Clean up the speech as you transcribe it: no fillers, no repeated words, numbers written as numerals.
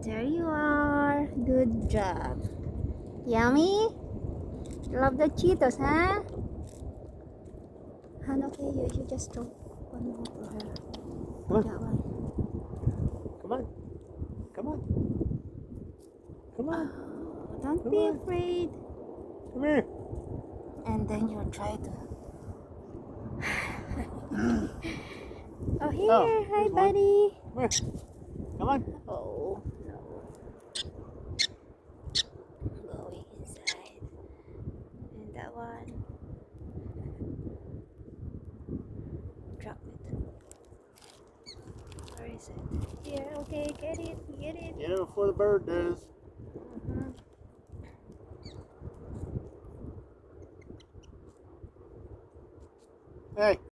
There you are. Good job. Yummy? Love the Cheetos, huh? Han, okay, you just throw one more for her. Come on. That one. Come on. Come on. Come on. Oh, don't Come be on. afraid. Come here. And then you'll try to. Oh, here. Hi, here's one. buddy. Come here. Come on. Oh, no. Going inside. And that one. Drop it. Where is it? Here, okay, get it, get it. Get it before the bird does. Hey.